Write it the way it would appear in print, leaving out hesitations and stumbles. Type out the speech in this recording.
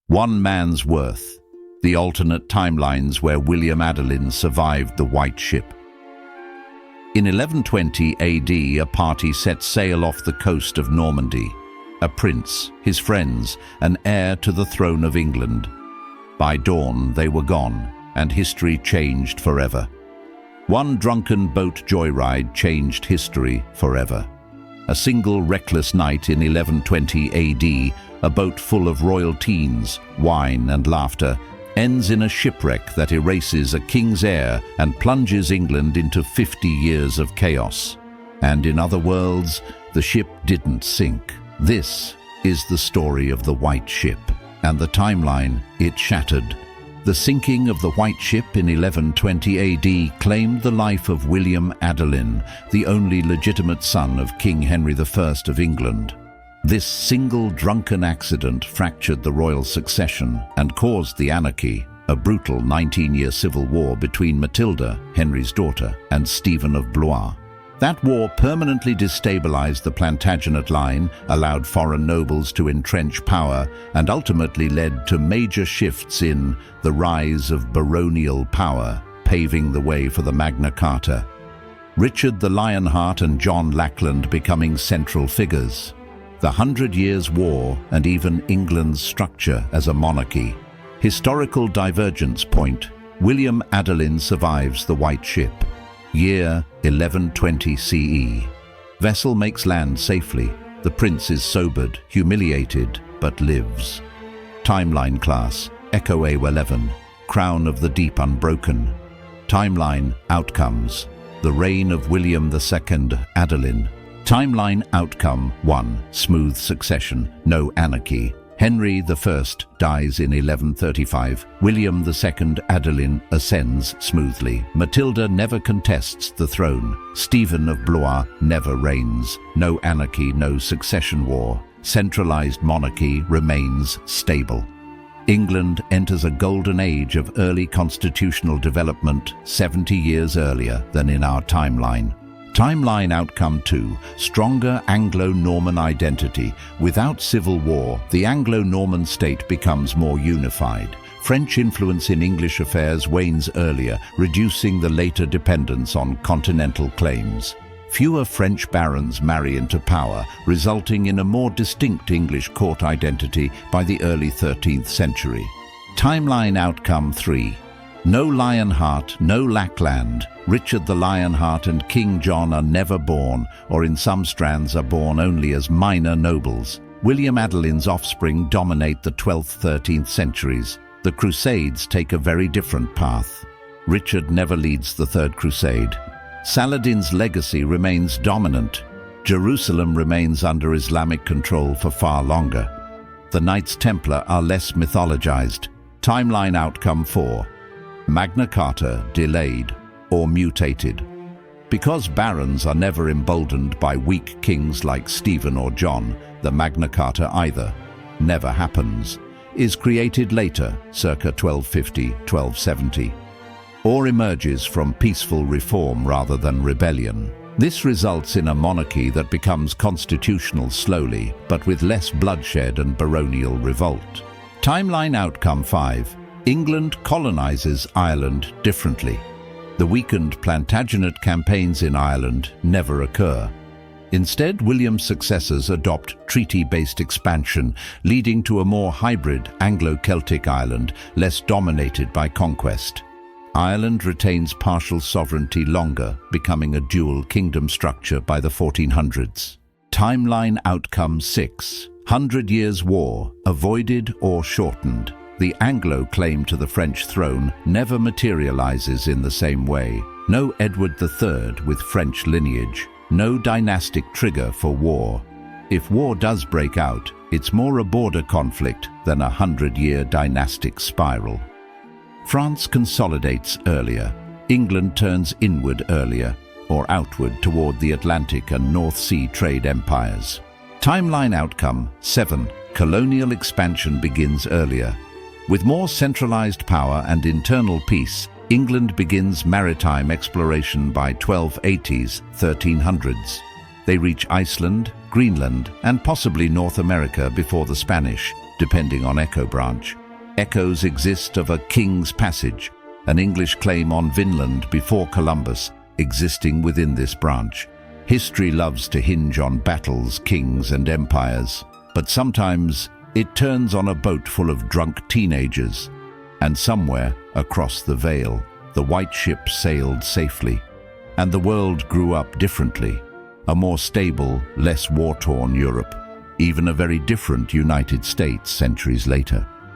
One Man's Worth, the alternate timelines where William Adelin survived the White Ship. In 1120 AD, a party set sail off the coast of Normandy. A prince, his friends, an heir to the throne of England. By dawn, they were gone, and history changed forever. One drunken boat joyride changed history forever. A single reckless night in 1120 AD, a boat full of royal teens, wine and laughter, ends in a shipwreck that erases a king's heir and plunges England into 50 years of chaos. And in other worlds, the ship didn't sink. This is the story of the White Ship, and the timeline it shattered. The sinking of the White Ship in 1120 AD claimed the life of William Adelin, the only legitimate son of King Henry I of England. This single drunken accident fractured the royal succession and caused the Anarchy, a brutal 19-year civil war between Matilda, Henry's daughter, and Stephen of Blois. That war permanently destabilized the Plantagenet line, allowed foreign nobles to entrench power, and ultimately led to major shifts in the rise of baronial power, paving the way for the Magna Carta. Richard the Lionheart and John Lackland becoming central figures. The 100 Years' War and even England's structure as a monarchy. Historical divergence point: William Adelin survives the White Ship. Year 1120 CE. Vessel makes land safely. The prince is sobered, humiliated, but lives. Timeline class: Echo A11. Crown of the Deep unbroken. Timeline outcomes: the reign of William II Adelin. Timeline outcome 1. Smooth succession, no anarchy. Henry I dies in 1135. William II Adelin ascends smoothly. Matilda never contests the throne. Stephen of Blois never reigns. No anarchy, no succession war. Centralized monarchy remains stable. England enters a golden age of early constitutional development 70 years earlier than in our timeline. Timeline outcome 2. Stronger Anglo-Norman identity. Without civil war, the Anglo-Norman state becomes more unified. French influence in English affairs wanes earlier, reducing the later dependence on continental claims. Fewer French barons marry into power, resulting in a more distinct English court identity by the early 13th century. Timeline outcome 3. No Lionheart, no Lackland. Richard the Lionheart and King John are never born, or in some strands are born only as minor nobles. William Adelin's offspring dominate the 12th, 13th centuries. The Crusades take a very different path. Richard never leads the Third Crusade. Saladin's legacy remains dominant. Jerusalem remains under Islamic control for far longer. The Knights Templar are less mythologized. Timeline outcome 4. Magna Carta delayed or mutated. Because barons are never emboldened by weak kings like Stephen or John, the Magna Carta either never happens, is created later, circa 1250-1270, or emerges from peaceful reform rather than rebellion. This results in a monarchy that becomes constitutional slowly, but with less bloodshed and baronial revolt. Timeline outcome 5. England colonizes Ireland differently. The weakened Plantagenet campaigns in Ireland never occur. Instead, William's successors adopt treaty-based expansion, leading to a more hybrid Anglo-Celtic Ireland, less dominated by conquest. Ireland retains partial sovereignty longer, becoming a dual kingdom structure by the 1400s. Timeline outcome 6. 100 Years' War, avoided or shortened. The Anglo claim to the French throne never materializes in the same way. No Edward III with French lineage. No dynastic trigger for war. If war does break out, it's more a border conflict than a 100-year dynastic spiral. France consolidates earlier. England turns inward earlier, or outward toward the Atlantic and North Sea trade empires. Timeline outcome 7. Colonial expansion begins earlier. With more centralized power and internal peace, England begins maritime exploration by 1280s, 1300s. They reach Iceland, Greenland, and possibly North America before the Spanish. depending on echo branch. Echoes exist of a King's Passage, an English claim on Vinland before Columbus, existing within this branch. History loves to hinge on battles, kings, and empires, but sometimes it turns on a boat full of drunk teenagers. And somewhere across the Vale, the white ship sailed safely, and the world grew up differently. A more stable, less war-torn Europe, even a very different United States centuries later.